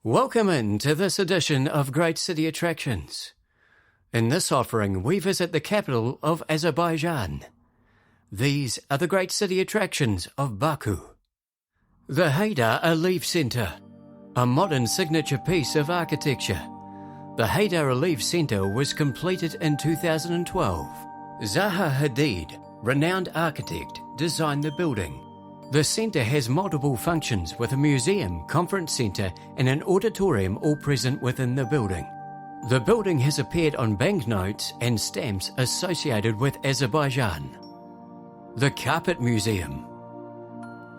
Welcome in to this edition of Great City Attractions. In this offering, we visit the capital of Azerbaijan. These are the great city attractions of Baku. The Heydar Aliyev Centre, a modern signature piece of architecture. The Heydar Aliyev Centre was completed in 2012. Zaha Hadid, renowned architect, designed the building. The centre has multiple functions with a museum, conference centre and an auditorium all present within the building. The building has appeared on banknotes and stamps associated with Azerbaijan. The Carpet Museum.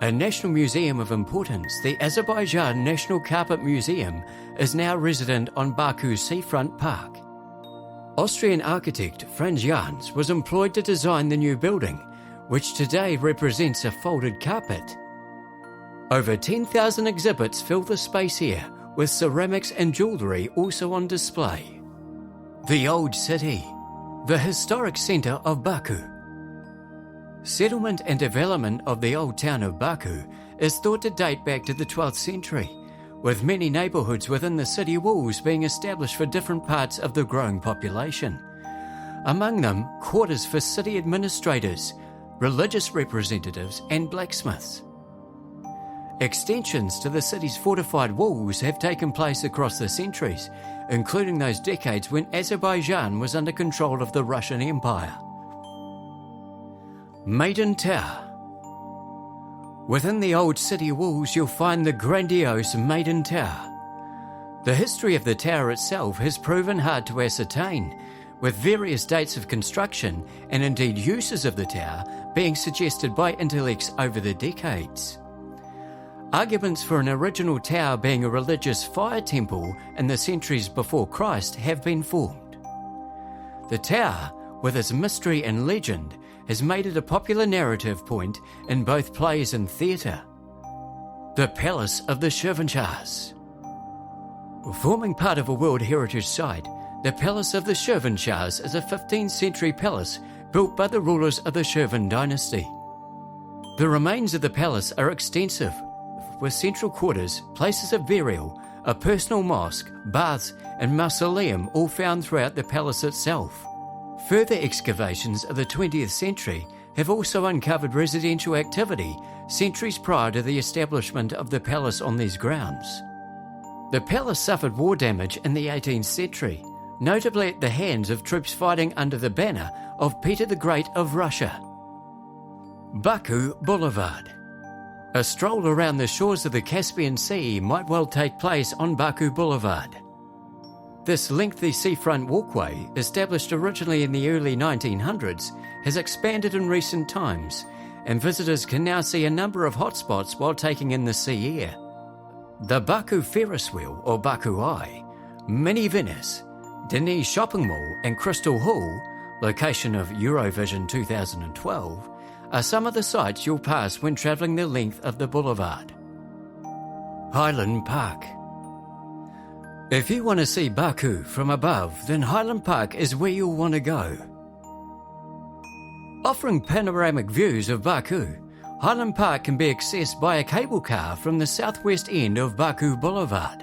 A national museum of importance, the Azerbaijan National Carpet Museum is now resident on Baku's seafront park. Austrian architect Franz Jans was employed to design the new building, which today represents a folded carpet. Over 10,000 exhibits fill the space here, with ceramics and jewellery also on display. The Old City, the historic centre of Baku. Settlement and development of the old town of Baku is thought to date back to the 12th century, with many neighbourhoods within the city walls being established for different parts of the growing population. Among them, quarters for city administrators, religious representatives and blacksmiths. Extensions to the city's fortified walls have taken place across the centuries, including those decades when Azerbaijan was under control of the Russian Empire. Maiden Tower. Within the old city walls you'll find the grandiose Maiden Tower. The history of the tower itself has proven hard to ascertain, with various dates of construction and indeed uses of the tower being suggested by intellects over the decades. Arguments for an original tower being a religious fire temple in the centuries before Christ have been formed. The tower, with its mystery and legend, has made it a popular narrative point in both plays and theatre. The Palace of the Shirvanshahs. Forming part of a World Heritage Site, the Palace of the Shirvanshahs is a 15th century palace built by the rulers of the Shirvan dynasty. The remains of the palace are extensive, with central quarters, places of burial, a personal mosque, baths and mausoleum all found throughout the palace itself. Further excavations of the 20th century have also uncovered residential activity centuries prior to the establishment of the palace on these grounds. The palace suffered war damage in the 18th century, notably at the hands of troops fighting under the banner of Peter the Great of Russia. Baku Boulevard. A stroll around the shores of the Caspian Sea might well take place on Baku Boulevard. This lengthy seafront walkway, established originally in the early 1900s, has expanded in recent times, and visitors can now see a number of hotspots while taking in the sea air. The Baku Ferris wheel or Baku Eye, Mini Venice, Denise Shopping Mall and Crystal Hall, location of Eurovision 2012, are some of the sights you'll pass when travelling the length of the boulevard. Highland Park. If you want to see Baku from above, then Highland Park is where you'll want to go. Offering panoramic views of Baku, Highland Park can be accessed by a cable car from the southwest end of Baku Boulevard.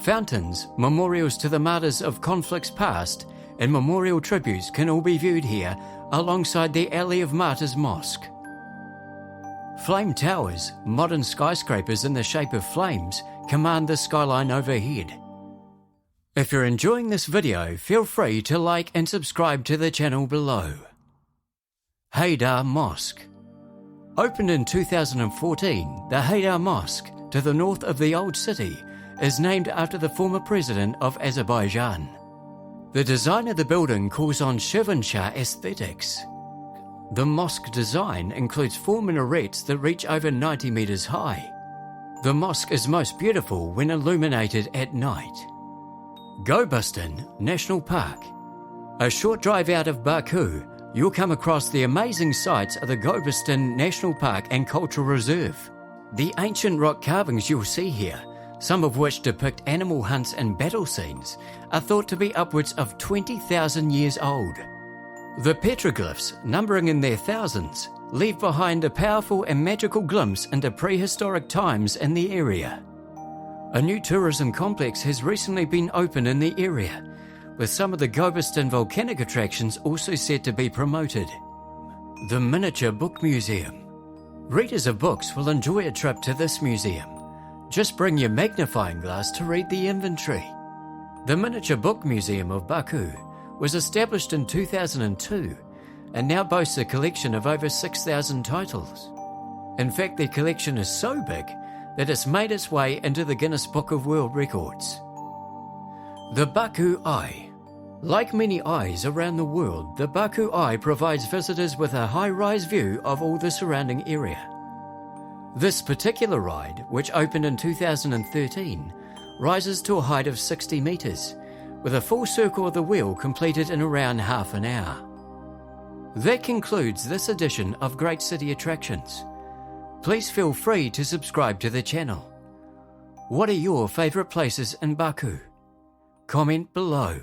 Fountains, memorials to the martyrs of conflicts past, and memorial tributes can all be viewed here alongside the Aliyev Martyrs Mosque. Flame towers, modern skyscrapers in the shape of flames, command the skyline overhead. If you're enjoying this video, feel free to like and subscribe to the channel below. Heydar Mosque. Opened in 2014, the Heydar Mosque, to the north of the Old City, is named after the former president of Azerbaijan. The design of the building calls on Shirvanshah aesthetics. The mosque design includes 4 minarets that reach over 90 meters high. The mosque is most beautiful when illuminated at night. Gobustan National Park. A short drive out of Baku, you'll come across the amazing sights of the Gobustan National Park and Cultural Reserve. The ancient rock carvings you'll see here, some of which depict animal hunts and battle scenes, are thought to be upwards of 20,000 years old. The petroglyphs, numbering in their thousands, leave behind a powerful and magical glimpse into prehistoric times in the area. A new tourism complex has recently been opened in the area, with some of the Gobustan volcanic attractions also set to be promoted. The Miniature Book Museum. Readers of books will enjoy a trip to this museum. Just bring your magnifying glass to read the inventory. The Miniature Book Museum of Baku was established in 2002 and now boasts a collection of over 6,000 titles. In fact, their collection is so big that it's made its way into the Guinness Book of World Records. The Baku Eye. Like many eyes around the world, the Baku Eye provides visitors with a high-rise view of all the surrounding area. This particular ride, which opened in 2013, rises to a height of 60 metres, with a full circle of the wheel completed in around half an hour. That concludes this edition of Great City Attractions. Please feel free to subscribe to the channel. What are your favourite places in Baku? Comment below.